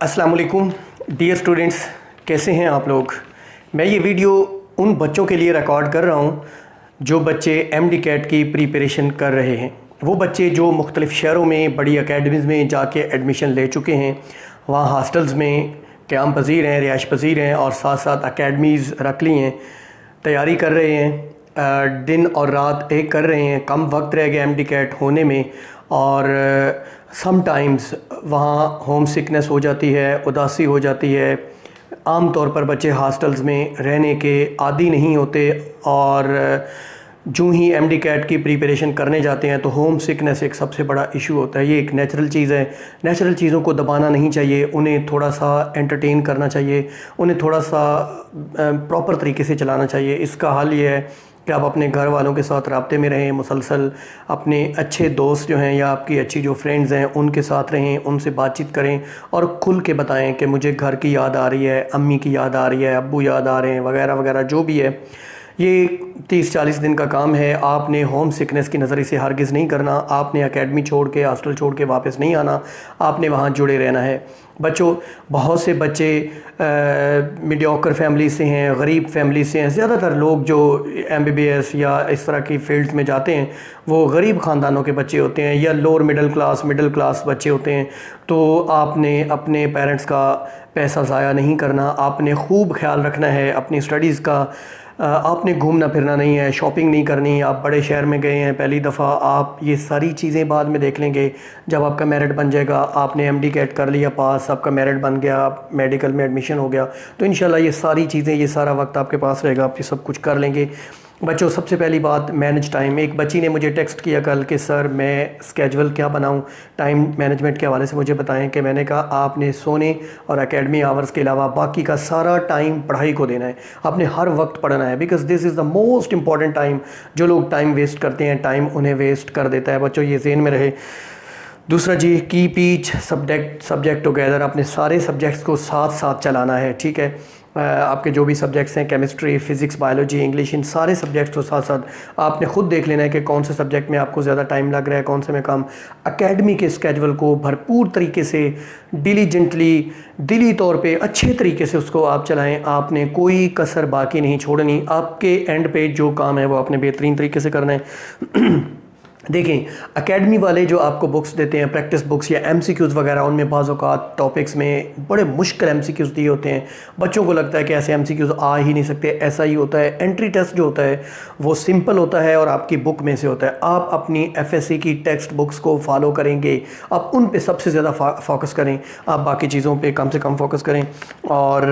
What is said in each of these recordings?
अस्सलाम वालेकुम dear students, कैसे हैं आप लोग। मैं ये वीडियो उन बच्चों के लिए रिकॉर्ड कर रहा हूँ जो बच्चे MD कैट की प्रिपरेशन कर रहे हैं। वो बच्चे जो मुख्तलिफ़ शहरों में बड़ी अकेडमीज़ में जाके एडमिशन ले चुके हैं, वहाँ हॉस्टल्स में क़याम पज़ीर हैं, रिहाइश पज़ीर हैं और साथ साथ अकेडमीज़ रख ली हैं, तैयारी कर रहे हैं, दिन और रात एक कर रहे हैं। कम वक्त रह गया MD कैट होने में और समटाइम्स वहाँ होम सिकनेस हो जाती है, उदासी हो जाती है। आम तौर पर बच्चे हॉस्टल्स में रहने के आदी नहीं होते और जो ही MD कैट की प्रिपरेशन करने जाते हैं तो होम सिकनेस एक सबसे बड़ा इशू होता है। ये एक नेचुरल चीज़ है, नेचुरल चीज़ों को दबाना नहीं चाहिए, उन्हें थोड़ा सा एंटरटेन करना चाहिए, उन्हें थोड़ा सा प्रॉपर तरीके से चलाना चाहिए। इसका हल ये है कि आप अपने घर वालों के साथ राब्ते में रहें, मुसलसल अपने अच्छे दोस्त जो हैं या आपकी अच्छी जो फ्रेंड्स हैं उनके साथ रहें, उनसे बातचीत करें और खुल के बताएं कि मुझे घर की याद आ रही है, अम्मी की याद आ रही है, अब्बू याद आ रहे हैं, वगैरह वगैरह जो भी है। ये 30-40 दिन का काम है। आपने होम सिकनेस की नज़र से हरगिज़ नहीं करना। आपने एकेडमी छोड़ के, हॉस्टल छोड़ के वापस नहीं आना, आपने वहाँ जुड़े रहना है। बच्चों, बहुत से बच्चे मीडियोकर फैमिली से हैं, गरीब फैमिली से हैं। ज़्यादातर लोग जो MBBS या इस तरह की फील्ड्स में जाते हैं वो गरीब ख़ानदानों के बच्चे होते हैं या लोअर मिडिल क्लास बच्चे होते हैं। तो आपने अपने पेरेंट्स का पैसा ज़ाया नहीं करना, आपने खूब ख्याल रखना है अपनी स्टडीज़ का। आपने घूमना फिरना नहीं है, शॉपिंग नहीं करनी। आप बड़े शहर में गए हैं पहली दफ़ा, आप ये सारी चीज़ें बाद में देख लेंगे जब आपका मेरिट बन जाएगा। आपने MD कैट कर लिया पास, आपका मेरिट बन गया, आप मेडिकल में एडमिशन हो गया, तो इंशाल्लाह ये सारी चीज़ें, ये सारा वक्त आपके पास रहेगा, आप ये सब कुछ कर लेंगे। बच्चों, सबसे पहली बात मैनेज टाइम। एक बच्ची ने मुझे टेक्स्ट किया कल कि सर मैं स्केजुअल क्या बनाऊं, टाइम मैनेजमेंट के हवाले से मुझे बताएं। कि मैंने कहा आपने सोने और एकेडमी आवर्स के अलावा बाकी का सारा टाइम पढ़ाई को देना है। आपने हर वक्त पढ़ना है, because this is the most important time. जो लोग टाइम वेस्ट करते हैं, टाइम उन्हें वेस्ट कर देता है। बच्चों, ये ज़हन में रहे। दूसरा जी, कीप ईच सब्जेक्ट टुगेदर। अपने सारे सब्जेक्ट्स को साथ साथ चलाना है, ठीक है। आपके जो भी सब्जेक्ट्स हैं, केमिस्ट्री, फ़िज़िक्स, बायोलॉजी, इंग्लिश, इन सारे सब्जेक्ट्स को साथ साथ आपने ख़ुद देख लेना है कि कौन से सब्जेक्ट में आपको ज़्यादा टाइम लग रहा है, कौन से में कम। एकेडमी के स्केजुअल को भरपूर तरीके से, डिलीजेंटली, दिली तौर पे अच्छे तरीके से उसको आप चलाएं। आपने कोई कसर बाकी नहीं छोड़नी। आपके एंड पे जो काम है वो आपने बेहतरीन तरीके से करना है। देखें, एकेडमी वाले जो आपको बुक्स देते हैं, प्रैक्टिस बुक्स या MCQs वगैरह, उनमें बाज़ औक़ात टॉपिक्स में बड़े मुश्किल MCQs दिए होते हैं। बच्चों को लगता है कि ऐसे MCQs आ ही नहीं सकते। ऐसा ही होता है। एंट्री टेस्ट जो होता है वो सिंपल होता है और आपकी बुक में से होता है। आप अपनी FSC की टेक्स्ट बुक्स को फॉलो करेंगे, आप उन पे सबसे ज़्यादा फोकस करें, आप बाकी चीज़ों पे कम से कम फोकस करें। और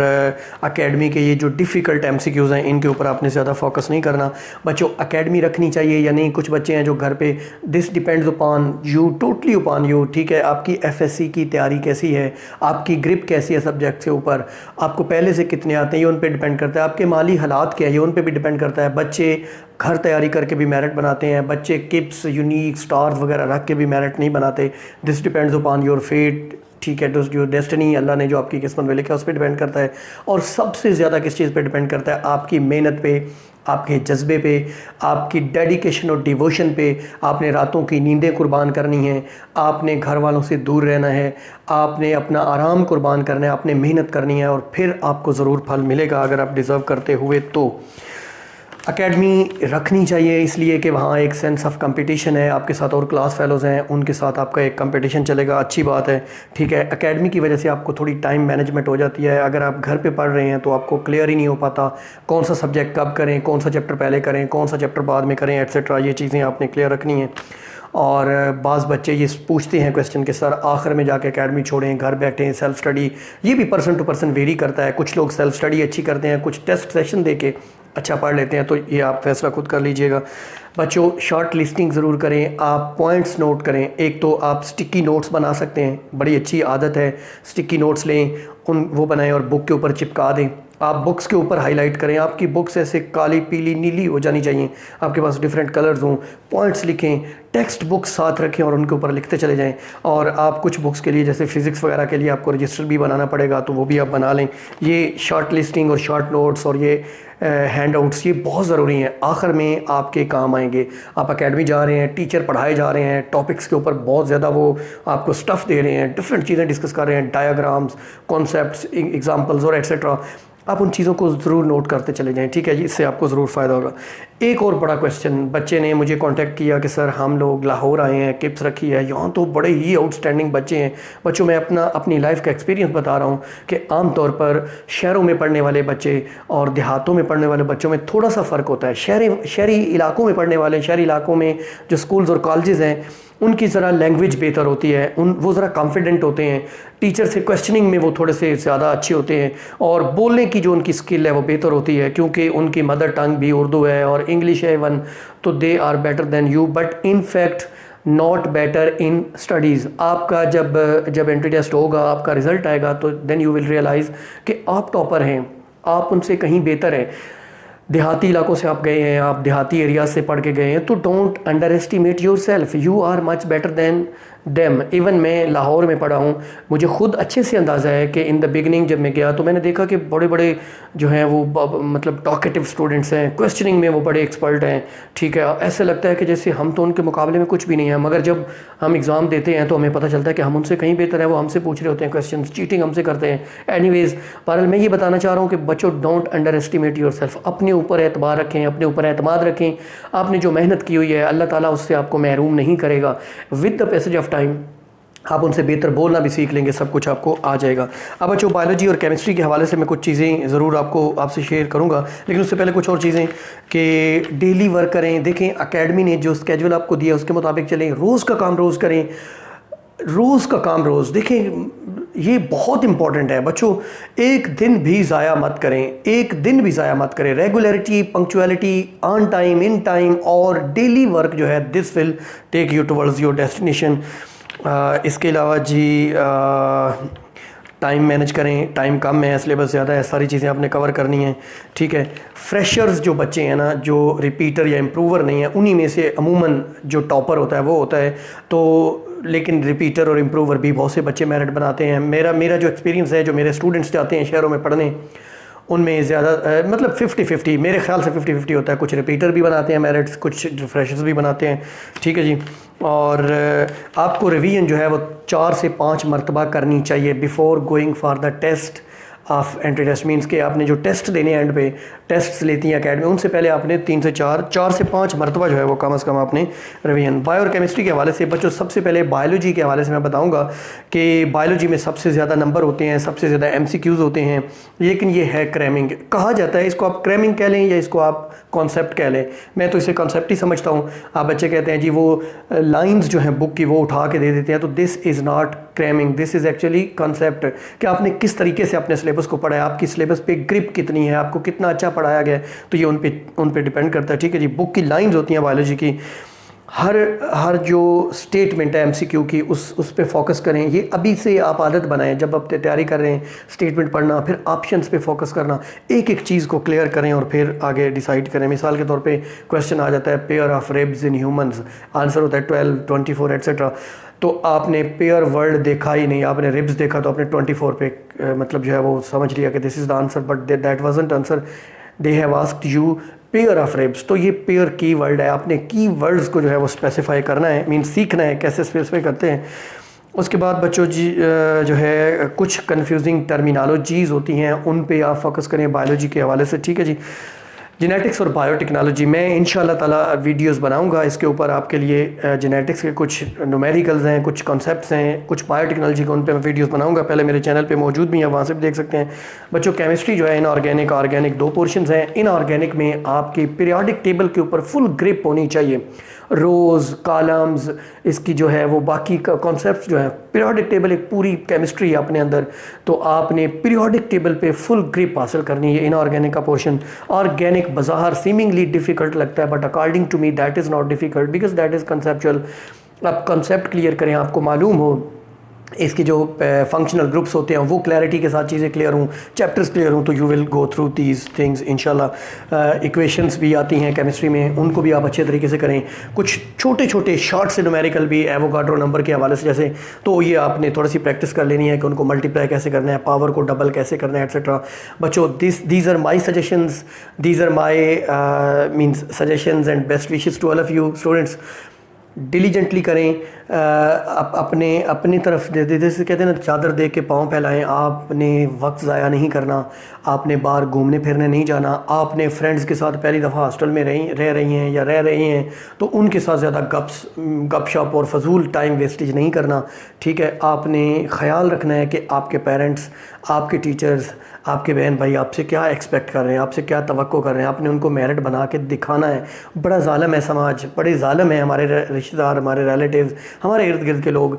एकेडमी के ये जो डिफ़िकल्ट MCQs हैं इनके ऊपर आपने ज़्यादा फोकस नहीं करना। बच्चों, एकेडमी रखनी चाहिए या नहीं, कुछ बच्चे हैं जो घर पे, this depends upon you, totally upon you, ठीक है। आपकी FSC की तैयारी कैसी है, आपकी ग्रिप कैसी है सब्जेक्ट के ऊपर, आपको पहले से कितने आते हैं, ये उन पे डिपेंड करता है। आपके माली हालात क्या है, ये उन पे भी डिपेंड करता है। बच्चे घर तैयारी करके भी मेरिट बनाते हैं, बच्चे किप्स, यूनिक, स्टार्स वगैरह रख के भी मेरिट नहीं बनाते। This depends upon your fate, ठीक है। जो डेस्टिनी अल्लाह ने जो आपकी किस्मत में लिखा है उस पर डिपेंड करता है। और सबसे ज़्यादा किस चीज़ पे डिपेंड करता है? आपकी मेहनत पे, आपके जज्बे पे, आपकी डेडिकेशन और डिवोशन पे। आपने रातों की नींदें कुर्बान करनी हैं, आपने घर वालों से दूर रहना है, आपने अपना आराम कुर्बान करना है, आपने मेहनत करनी है और फिर आपको ज़रूर फल मिलेगा अगर आप डिज़र्व करते हुए। तो एकेडमी रखनी चाहिए इसलिए कि वहाँ एक सेंस ऑफ कंपटीशन है, आपके साथ और क्लास फेलोज़ हैं, उनके साथ आपका एक कंपटीशन चलेगा, अच्छी बात है, ठीक है। एकेडमी की वजह से आपको थोड़ी टाइम मैनेजमेंट हो जाती है। अगर आप घर पे पढ़ रहे हैं तो आपको क्लियर ही नहीं हो पाता कौन सा सब्जेक्ट कब करें, कौन सा चैप्टर पहले करें, कौन सा चैप्टर बाद में करें, एट्सेट्रा। ये चीज़ें आपने क्लियर रखनी है। और बाज़ बच्चे ये पूछते हैं क्वेश्चन के सर आखिर में जाके एकेडमी छोड़ें, घर बैठें, सेल्फ़ स्टडी। ये भी पर्सन टू पर्सन वेरी करता है। कुछ लोग सेल्फ़ स्टडी अच्छी करते हैं, कुछ टेस्ट सेशन दे के अच्छा पढ़ लेते हैं, तो ये आप फैसला खुद कर लीजिएगा। बच्चों, शॉर्ट लिस्टिंग ज़रूर करें, आप पॉइंट्स नोट करें। एक तो आप स्टिकी नोट्स बना सकते हैं, बड़ी अच्छी आदत है। स्टिकी नोट्स लें, वो बनाएं और बुक के ऊपर चिपका दें। आप बुक्स के ऊपर हाईलाइट करें। आपकी बुक्स ऐसे काली, पीली, नीली हो जानी चाहिए, आपके पास डिफरेंट कलर्स हों। पॉइंट्स लिखें, टेक्स्ट बुक्स साथ रखें और उनके ऊपर लिखते चले जाएं। और आप कुछ बुक्स के लिए, जैसे फ़िज़िक्स वगैरह के लिए आपको रजिस्टर भी बनाना पड़ेगा, तो वो भी आप बना लें। ये शॉर्ट लिस्टिंग और शॉर्ट नोट्स और ये हैंड आउट्स, ये बहुत ज़रूरी हैं, आखिर में आपके काम आएंगे। आप एकेडमी जा रहे हैं, टीचर पढ़ाए जा रहे हैं, टॉपिक्स के ऊपर बहुत ज़्यादा वो आपको स्टफ़ दे रहे हैं, डिफरेंट चीज़ें डिस्कस कर रहे हैं, डायग्राम्स, कॉन्सेप्ट्स, एग्जांपल्स और एट्सेट्रा। आप उन चीज़ों को ज़रूर नोट करते चले जाएं, ठीक है जी, इससे आपको ज़रूर फ़ायदा होगा। एक और बड़ा क्वेश्चन, बच्चे ने मुझे कांटेक्ट किया कि सर हम लोग लाहौर आए हैं, किप्स रखी है, यहाँ तो बड़े ही आउटस्टैंडिंग बच्चे हैं। बच्चों मैं अपनी लाइफ का एक्सपीरियंस बता रहा हूँ कि आम तौर पर शहरों में पढ़ने वाले बच्चे और देहातों में पढ़ने वाले बच्चों में थोड़ा सा फ़र्क होता है। शहरी इलाकों में पढ़ने वाले, शहरी इलाकों में जो स्कूल्स और कॉलेजेस हैं उनकी ज़रा लैंग्वेज बेहतर होती है, वो ज़रा कॉन्फिडेंट होते हैं, टीचर से क्वेश्चनिंग में वो थोड़े से ज़्यादा अच्छे होते हैं, और बोलने की जो उनकी स्किल है वो बेहतर होती है, क्योंकि उनकी मदर टंग भी उर्दू है और इंग्लिश है इवन, तो they are better than you, but in fact not better in studies. आपका जब एंट्री टेस्ट होगा, आपका रिजल्ट आएगा, तो देन यू विल रियलाइज़ कि आप टॉपर हैं, आप उनसे कहीं बेहतर हैं। देहाती इलाकों से आप गए हैं, आप देहाती एरिया से पढ़ के गए हैं, तो don't underestimate yourself, you are much better than them. इवन मैं लाहौर में पढ़ा हूँ, मुझे खुद अच्छे से अंदाज़ा है कि इन द बिगनिंग जब मैं गया तो मैंने देखा कि बड़े बड़े जो हैं वो मतलब टॉकेटिव स्टूडेंट्स हैं, क्वेश्चनिंग में वो बड़े एक्सपर्ट हैं, ठीक है। ऐसे लगता है कि जैसे हम तो उनके मुकाबले में कुछ भी नहीं है, मगर जब हम एग्ज़ाम देते हैं तो हमें पता चलता है कि हम उनसे कहीं बेहतर है। वो हमसे पूछ रहे होते हैं क्वेश्चन, चीटिंग हमसे करते हैं। एनीवेज़, बहरहाल मैं ये बताना चाह रहा हूँ कि बच्चों don't underestimate your self, अपने ऊपर एतबार रखें, अपने ऊपर एतमाद रखें। आपने जो मेहनत की हुई है अल्लाह ताला उससे आपको महरूम नहीं करेगा। With the passage of time आप उनसे बेहतर बोलना भी सीख लेंगे, सब कुछ आपको आ जाएगा। अब बच्चों बायोलॉजी और केमिस्ट्री के हवाले से मैं कुछ चीज़ें ज़रूर आपसे शेयर करूंगा, लेकिन उससे पहले कुछ और चीज़ें कि डेली वर्क करें। देखें एकेडमी ने जो स्केड्यूल आपको दिया उसके मुताबिक चलें, रोज़ का काम रोज़ करें, रोज़ का काम रोज़। देखें ये बहुत इंपॉर्टेंट है बच्चों, एक दिन भी ज़ाया मत करें, एक दिन भी ज़ाया मत करें। Regularity, punctuality, on time, in time और डेली वर्क जो है, this will take you towards your destination. इसके अलावा जी टाइम मैनेज करें, टाइम कम है, सिलेबस ज़्यादा है, सारी चीज़ें आपने कवर करनी है, ठीक है। फ्रेशर्स जो बच्चे हैं ना, जो रिपीटर या इम्प्रूवर नहीं है, उन्हीं में से अमूमन जो टॉपर होता है वो होता है। तो लेकिन रिपीटर और इम्प्रूवर भी बहुत से बच्चे मेरिट बनाते हैं। मेरा जो एक्सपीरियंस है, जो मेरे स्टूडेंट्स जाते हैं शहरों में पढ़ने, उनमें ज़्यादा मतलब 50-50 मेरे ख्याल से 50-50 होता है। कुछ रिपीटर भी बनाते हैं मेरिट्स, कुछ फ्रेशर्स भी बनाते हैं, ठीक है जी। और आपको रिवीजन जो है वो 4 से 5 मरतबा करनी चाहिए before going for the test of entry test. Means के आपने जो टेस्ट देने एंड पे टेस्ट्स लेती हैं एकेडमी, उनसे पहले आपने 3 से 4 से 5 मरतबा जो है वो कम से कम आपने रिवीजन। बायो और केमिस्ट्री के हवाले से बच्चों, सबसे पहले बायोलॉजी के हवाले से मैं बताऊंगा कि बायोलॉजी में सबसे ज़्यादा नंबर होते हैं, सबसे ज़्यादा MCQs होते हैं, लेकिन ये है क्रैमिंग कहा जाता है। इसको आप क्रैमिंग कह लें या इसको आप कॉन्सेप्ट कह लें, मैं तो इसे कॉन्सेप्ट ही समझता हूँ। आप बच्चे कहते हैं जी वो लाइन्स जो हैं बुक की वो उठा के दे देते हैं, तो this is not cramming, this is actually concept कि आपने किस तरीके से अपने सिलेबस को पढ़ा है, आपकी सिलेबस पे ग्रिप कितनी है, आपको कितना अच्छा पढ़ाया गया है, तो ये उन पे डिपेंड करता है, ठीक है जी। बुक की लाइंस होती हैं बायोलॉजी की, हर जो स्टेटमेंट है MCQ की उस पे फोकस करें। ये अभी से आप आदत बनाएं, जब आप तैयारी कर रहे हैं स्टेटमेंट पढ़ना, फिर ऑप्शंस पे फोकस करना, एक एक चीज़ को क्लियर करें और फिर आगे डिसाइड करें। मिसाल के तौर पे क्वेश्चन आ जाता है pair of ribs in humans, answer होता है 12, 24 एट्सेट्रा, तो आपने पेयर वर्ड देखा ही नहीं, आपने रिब्स देखा तो आपने 24 पे मतलब जो है वो समझ लिया कि this is the answer, but that wasn't answer, they have asked you pair of ribs. तो ये पेयर की वर्ड है, आपने की वर्ड्स को जो है वो स्पेसिफाई करना है, मीन सीखना है कैसे स्पेसिफाई करते हैं। उसके बाद बच्चों जी जो है कुछ कंफ्यूजिंग टर्मिनोलॉजीज़ होती हैं, उन पे आप फोकस करें बायोलॉजी के हवाले से, ठीक है जी। जेनेटिक्स और बायोटेक्नोलॉजी, मैं इंशाल्लाह ताला वीडियोस बनाऊंगा इसके ऊपर आपके लिए। जेनेटिक्स के कुछ न्यूमेरिकल्स हैं, कुछ कॉन्सेप्ट्स हैं, कुछ बायोटेक्नोलॉजी के, उन पे मैं वीडियोस बनाऊंगा। पहले मेरे चैनल पे मौजूद भी हैं, वहाँ से भी देख सकते हैं। बच्चों केमिस्ट्री जो है इनऑर्गेनिक ऑर्गेनिक 2 पोर्शंस हैं। इनऑर्गेनिक में आपकी पीरियोडिक टेबल के ऊपर फुल ग्रिप होनी चाहिए, रोज़ कॉलम्स इसकी जो है वो बाकी कॉन्सेप्ट्स जो है, पीरियोडिक टेबल एक पूरी केमिस्ट्री है अपने अंदर, तो आपने पीरियोडिक टेबल पे फुल ग्रिप हासिल करनी है। इनऑर्गेनिक का पोर्शन, ऑर्गेनिक बाज़ार सीमिंगली डिफ़िकल्ट लगता है, but according to me that is not difficult because that is conceptual. आप कंसेप्ट क्लियर करें, आपको मालूम हो इसके जो फंक्शनल ग्रुप्स होते हैं वो क्लैरिटी के साथ चीज़ें क्लियर हों, चैप्टर्स क्लियर हों, तो you will go through these things इंशाल्लाह। इक्वेशंस भी आती हैं केमिस्ट्री में, उनको भी आप अच्छे तरीके से करें। कुछ छोटे छोटे शॉर्ट से न्यूमेरिकल भी एवोगाड्रो नंबर के हवाले से जैसे, तो ये आपने थोड़ी सी प्रैक्टिस कर लेनी है कि उनको मल्टीप्लाई कैसे करना है, पावर को डबल कैसे करना है, एट्सेट्रा। बच्चों, these are my suggestions, these are my means suggestions and best wishes to all of you students. Diligently करें, अपनी तरफ जैसे कहते हैं ना, चादर दे के पाँव फैलाएं। आपने वक्त ज़ाया नहीं करना, आपने बाहर घूमने फिरने नहीं जाना, आपने फ्रेंड्स के साथ पहली दफ़ा हॉस्टल में रह रही हैं या रह रहे हैं तो उनके साथ ज़्यादा गपशप और फजूल टाइम वेस्टेज नहीं करना, ठीक है। आपने ख्याल रखना है कि आपके पेरेंट्स, आपके टीचर्स, आपके बहन भाई आपसे क्या एक्सपेक्ट कर रहे हैं, आपसे क्या तवक्को कर रहे हैं, आपने उनको मेरिट बना के दिखाना है। बड़ा ज़ालिम है समाज, बड़े ज़ालिम है हमारे रिश्तेदार, हमारे रिलेटिव्स, हमारे इर्द गिर्द के लोग।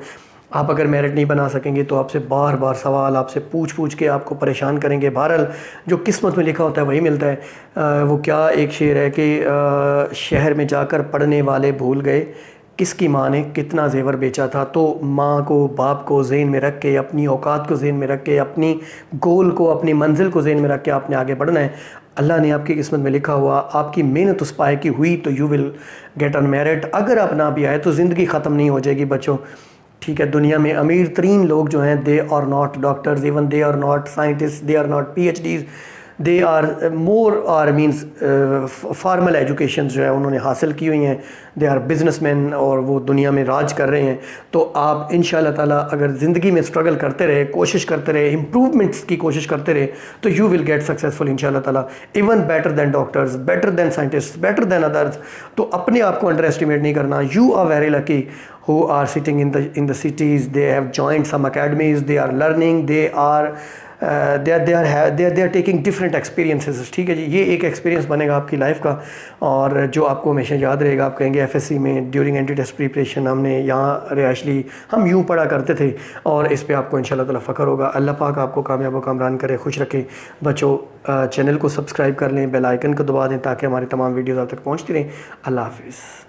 आप अगर मेरिट नहीं बना सकेंगे तो आपसे बार बार सवाल आपसे पूछ के आपको परेशान करेंगे। बहरहाल जो किस्मत में लिखा होता है वही मिलता है। वो क्या एक शेर है कि शहर में जाकर पढ़ने वाले भूल गए किसकी माँ ने कितना जेवर बेचा था। तो माँ को, बाप को ज़हन में रख के, अपनी औकात को ज़हन में रख के, अपनी गोल को, अपनी मंजिल को ज़हन में रख के आपने आगे बढ़ना है। अल्लाह ने आपकी किस्मत में लिखा हुआ, आपकी मेहनत उस पाए की हुई तो you will get on merit. अगर आप ना भी आए तो ज़िंदगी ख़त्म नहीं हो जाएगी बच्चों, ठीक है। दुनिया में अमीर तरीन लोग जो हैं, they are not doctors, even they are not scientist, they are not PhDs, they are more are means formal education जो है उन्होंने हासिल की हुई हैं, दे आर बिजनेसमैन और वो दुनिया में राज कर रहे हैं। तो आप इंशाअल्लाह ताला अगर ज़िंदगी में स्ट्रगल करते रहे, कोशिश करते रहे, इम्प्रूवमेंट्स की कोशिश करते रहे, तो यू विल गेट सक्सेसफुल इंशाअल्लाह ताला, even better than doctors, better than scientist, better than others. तो अपने आप को अंडर एस्टिमेट नहीं करना। You are very lucky who are sitting in the cities, they have joined some academies, they are learning, they are taking different experiences, ठीक है जी। ये एक एक्सपीरियंस बनेगा आपकी लाइफ का और जो आपको हमेशा याद रहेगा। आप कहेंगे FSC में ड्यूरिंग एंटी टेस्ट प्रिपरेशन हमने यहाँ रिहायशली हम यूँ पढ़ा करते थे, और इस पे आपको इंशाल्लाह ताला फ़ख्र होगा। अल्लाह पाक आपको कामयाब व कामरान करे, खुश रखे। बच्चों, चैनल को सब्सक्राइब कर लें, बेल आइकन को दबा दें ताकि हमारी तमाम वीडियोज़ आप तक पहुँचती रहें। अल्लाह हाफिज़।